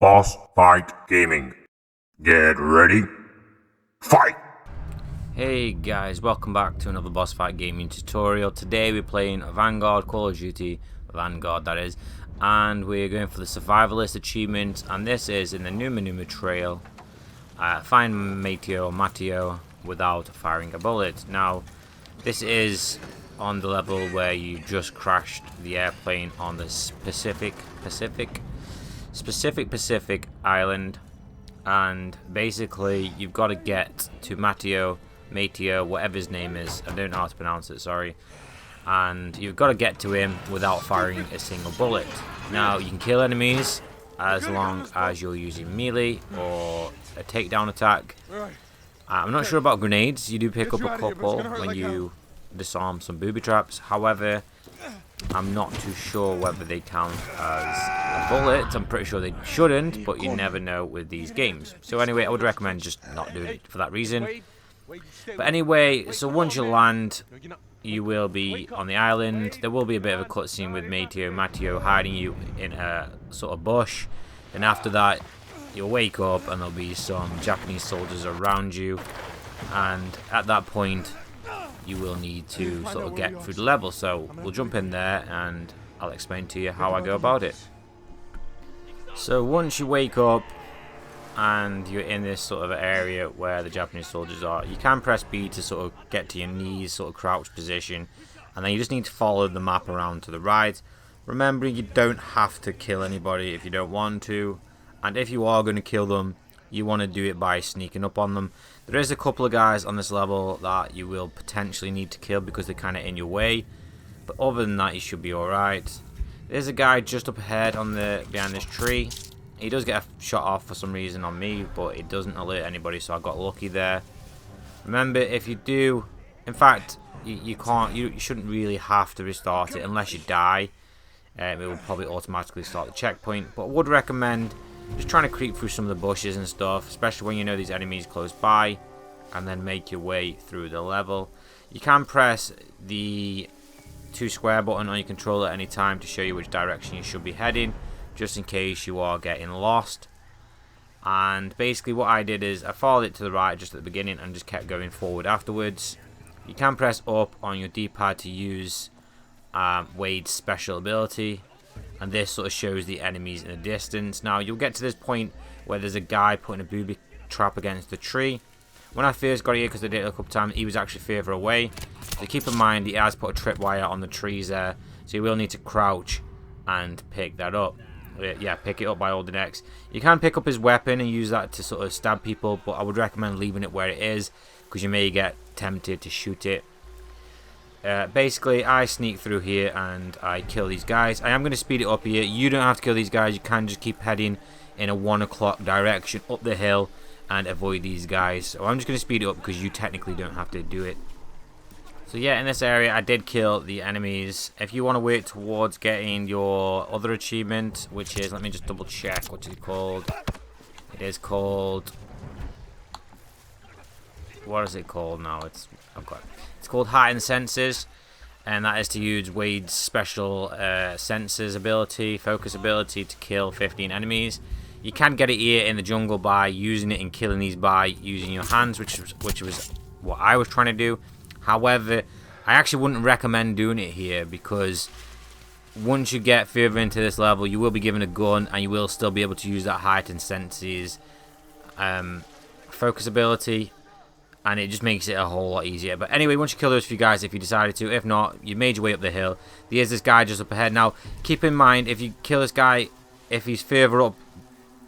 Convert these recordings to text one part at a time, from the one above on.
Boss Fight Gaming. Get ready. Fight! Hey guys, welcome back to another Boss Fight Gaming tutorial. Today we're playing Vanguard, Call of Duty, Vanguard that is, and we're going for the Survivalist achievement, and this is in the Numa Numa Trail. Find Mateo without firing a bullet. Now, this is on the level where you just crashed the airplane on the Pacific Island, and basically you've got to get to Mateo, whatever his name is. I don't know how to pronounce it, sorry. And you've got to get to him without firing a single bullet. Now, you can kill enemies as long as you're using melee or a takedown attack. I'm not sure about grenades. You do pick up a couple when you disarm some booby traps. However, I'm not too sure whether they count as a bullet. I'm pretty sure they shouldn't, but you never know with these games. So anyway, I would recommend just not doing it for that reason. But anyway, so once you land, you will be on the island. There will be a bit of a cutscene with Mateo hiding you in a sort of bush. And after that, you'll wake up and there'll be some Japanese soldiers around you. And at that point, you will need to sort of get through the level. So we'll jump in there and I'll explain to you how I go about it. So once you wake up and you're in this sort of area where the Japanese soldiers are, you can press B to sort of get to your knees, sort of crouch position, and then you just need to follow the map around to the right. Remembering you don't have to kill anybody if you don't want to, and if you are going to kill them, you want to do it by sneaking up on them. There is a couple of guys on this level that you will potentially need to kill because they're kind of in your way, but other than that you should be alright. There's a guy just up ahead on behind this tree. He does get a shot off for some reason on me, but it doesn't alert anybody, so I got lucky there. Remember, if you do, in fact, you shouldn't really have to restart it unless you die. It will probably automatically start the checkpoint, but I would recommend just trying to creep through some of the bushes and stuff, especially when you know these enemies close by, and then make your way through the level. You can press the 2 square button on your controller at any time to show you which direction you should be heading, just in case you are getting lost. And basically what I did is I followed it to the right just at the beginning and just kept going forward afterwards. You can press up on your D-pad to use Wade's special ability, and this sort of shows the enemies in the distance. Now you'll get to this point where there's a guy putting a booby trap against the tree. When I first got here, because I did it a couple times, he was actually further away. So keep in mind he has put a tripwire on the trees there, so you will need to crouch and pick that up. Yeah, pick it up by holding X. You can pick up his weapon and use that to sort of stab people, but I would recommend leaving it where it is because you may get tempted to shoot it. Basically, I sneak through here and I kill these guys. I am going to speed it up here. You don't have to kill these guys. You can just keep heading in a 1 o'clock direction up the hill and avoid these guys. So I'm just going to speed it up because you technically don't have to do it. So yeah, in this area I did kill the enemies. If you want to work towards getting your other achievement, which is, let me just double check, what is it called? It is called, what is it called now? It's called Heightened Senses, and that is to use Wade's special senses ability, focus ability, to kill 15 enemies. You can get it here in the jungle by using it and killing these by using your hands, which was what I was trying to do. However, I actually wouldn't recommend doing it here because once you get further into this level, you will be given a gun and you will still be able to use that Heightened Senses focus ability, and it just makes it a whole lot easier. But anyway, once you kill those few guys, if you decided to, if not, you made your way up the hill. There's this guy just up ahead. Now, keep in mind, if you kill this guy, if he's further up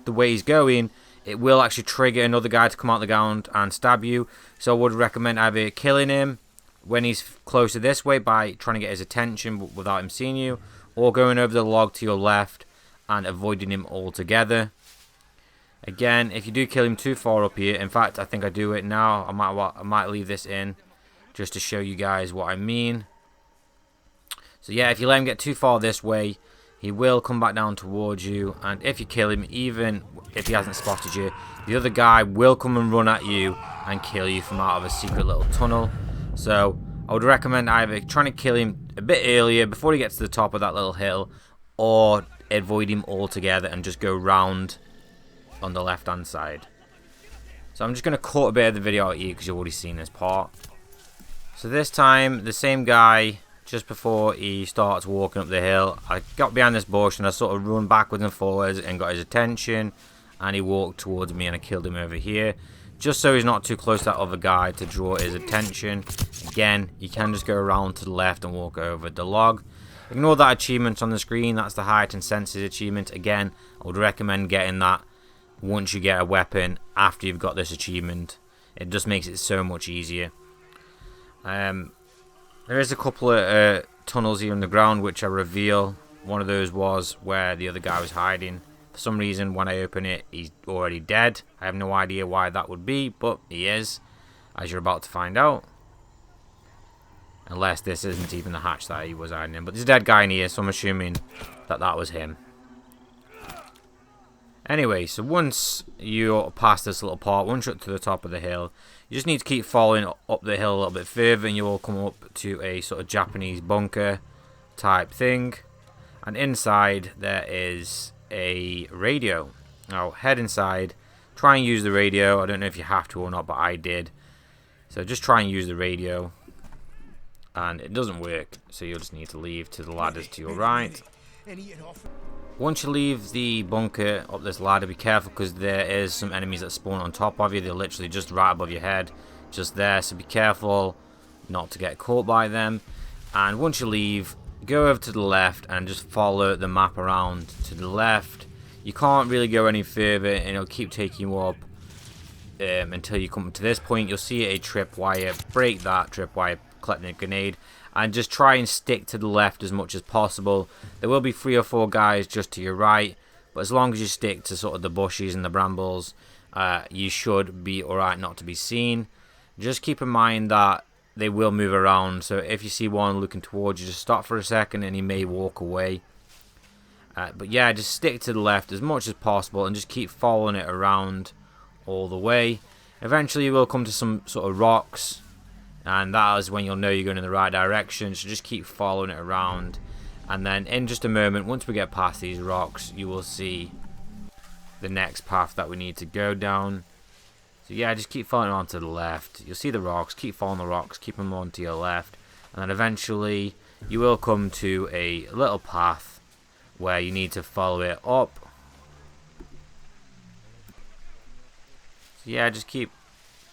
the way he's going, it will actually trigger another guy to come out the ground and stab you. So I would recommend either killing him when he's closer this way by trying to get his attention without him seeing you, or going over the log to your left and avoiding him altogether. Again, if you do kill him too far up here, in fact I think I do it now, I might leave this in just to show you guys what I mean. So yeah, if you let him get too far this way, he will come back down towards you, and if you kill him, even if he hasn't spotted you, the other guy will come and run at you and kill you from out of a secret little tunnel. So I would recommend either trying to kill him a bit earlier before he gets to the top of that little hill, or avoid him altogether and just go round on the left hand side. So I'm just going to cut a bit of the video out here because you've already seen this part. So this time, the same guy, just before he starts walking up the hill, I got behind this bush and I sort of run backwards and forwards and got his attention, and he walked towards me and I killed him over here, just so he's not too close to that other guy to draw his attention. Again, you can just go around to the left and walk over the log. Ignore that achievement on the screen, that's the heightened senses achievement. Again, I would recommend getting that once you get a weapon after you've got this achievement. It just makes it so much easier. There is a couple of tunnels here in the ground which I reveal. One of those was where the other guy was hiding. For some reason, when I open it, he's already dead. I have no idea why that would be, but he is, as you're about to find out. Unless this isn't even the hatch that he was hiding in. But there's a dead guy in here, so I'm assuming that that was him. Anyway, so once you're past this little part, once you're up to the top of the hill, you just need to keep following up the hill a little bit further and you will come up to a sort of Japanese bunker type thing. And inside there is a radio. Now head inside, try and use the radio. I don't know if you have to or not, but I did. So just try and use the radio. And it doesn't work, so you'll just need to leave to the ladders to your right. Once you leave the bunker up this ladder, be careful because there is some enemies that spawn on top of you. They're literally just right above your head, just there, so be careful not to get caught by them. And once you leave, go over to the left and just follow the map around to the left. You can't really go any further and it'll keep taking you up until you come to this point. You'll see a tripwire, break that tripwire, collect a grenade, and just try and stick to the left as much as possible. There will be 3 or 4 guys just to your right, but as long as you stick to sort of the bushes and the brambles, you should be alright not to be seen. Just keep in mind that they will move around, so if you see one looking towards you, just stop for a second and he may walk away. But yeah, just stick to the left as much as possible and just keep following it around all the way. Eventually you will come to some sort of rocks, and that is when you'll know you're going in the right direction. So just keep following it around, and then in just a moment, once we get past these rocks, you will see the next path that we need to go down. So yeah, just keep following on to the left. You'll see the rocks, keep following the rocks, keep them on to your left, and then eventually you will come to a little path where you need to follow it up. So yeah, just keep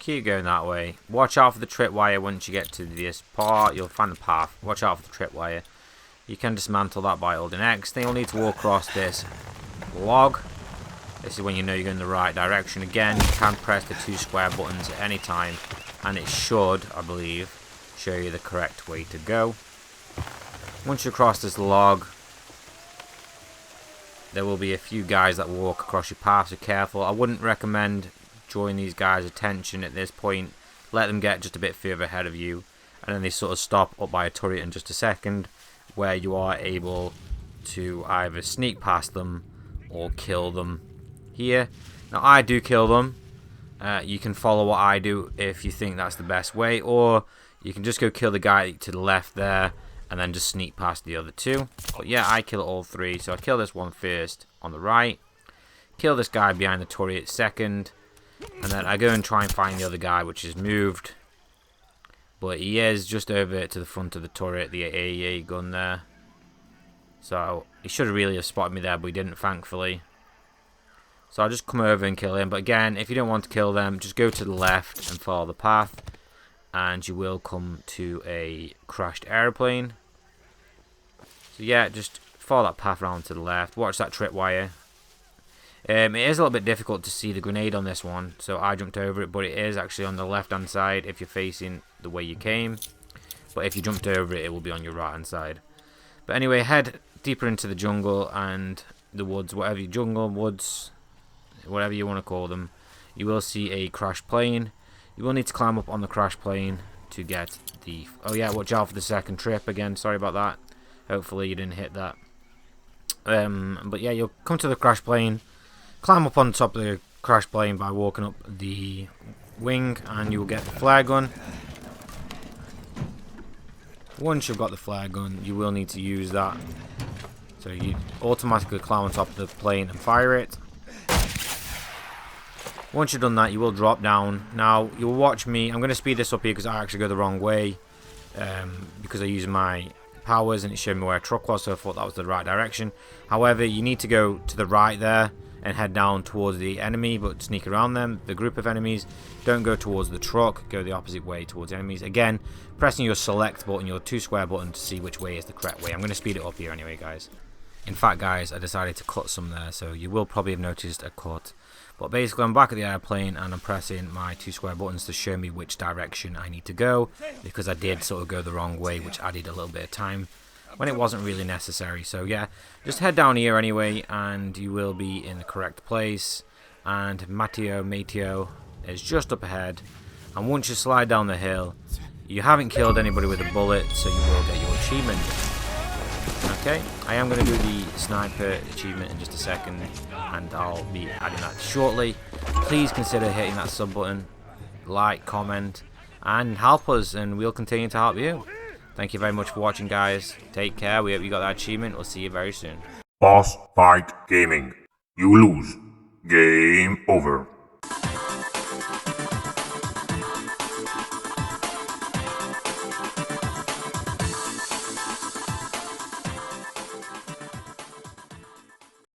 going that way. Watch out for the tripwire. Once you get to this part, you'll find the path. Watch out for the tripwire. You can dismantle that by holding X. Then you'll need to walk across this log. This is when you know you're going in the right direction. Again, you can press the 2 square buttons at any time, and it should, I believe, show you the correct way to go. Once you cross this log, there will be a few guys that walk across your path, so careful. I wouldn't recommend drawing these guys' attention at this point. Let them get just a bit further ahead of you, and then they sort of stop up by a turret in just a second, where you are able to either sneak past them or kill them here. Now I do kill them. You can follow what I do if you think that's the best way, or you can just go kill the guy to the left there and then just sneak past the other 2. But yeah, I kill all 3. So I kill this one first on the right, kill this guy behind the turret second, and then I go and try and find the other guy, which is moved, but he is just over to the front of the turret, the AEA gun there. So he should have really have spotted me there, but he didn't, thankfully. So I'll just come over and kill him. But again, if you don't want to kill them, just go to the left and follow the path, and you will come to a crashed airplane. So yeah, just follow that path around to the left. Watch that tripwire. It is a little bit difficult to see the grenade on this one, so I jumped over it, but it is actually on the left hand side if you're facing the way you came. But if you jumped over it, it will be on your right hand side. But anyway, head deeper into the jungle and the woods, whatever you jungle, woods, whatever you want to call them. You will see a crashed plane. You will need to climb up on the crashed plane to get the... Oh yeah, watch out for the second trip again. Sorry about that. Hopefully you didn't hit that. But yeah, you'll come to the crash plane. Climb up on top of the crash plane by walking up the wing, and you will get the flare gun. Once you've got the flare gun, you will need to use that. So you automatically climb on top of the plane and fire it. Once you've done that, you will drop down. Now, you'll watch me. I'm going to speed this up here because I actually go the wrong way. Because I use my powers and it showed me where a truck was, so I thought that was the right direction. However, you need to go to the right there and head down towards the enemy, but sneak around them, the group of enemies. Don't go towards the truck, go the opposite way towards enemies. Again, pressing your select button, your 2 square button, to see which way is the correct way. I'm going to speed it up here anyway, guys. In fact, guys, I decided to cut some there, so you will probably have noticed a cut. But basically, I'm back at the airplane and I'm pressing my 2 square buttons to show me which direction I need to go, because I did sort of go the wrong way, which added a little bit of time when it wasn't really necessary. So yeah, just head down here anyway and you will be in the correct place. And Mateo is just up ahead, and once you slide down the hill, you haven't killed anybody with a bullet, so you will get your achievement. Okay, I am going to do the sniper achievement in just a second, and I'll be adding that shortly. Please consider hitting that sub button, like, comment, and help us, and we'll continue to help you. Thank you very much for watching, guys. Take care. We hope you got that achievement. We'll see you very soon. Boss Fight Gaming. You lose. Game over.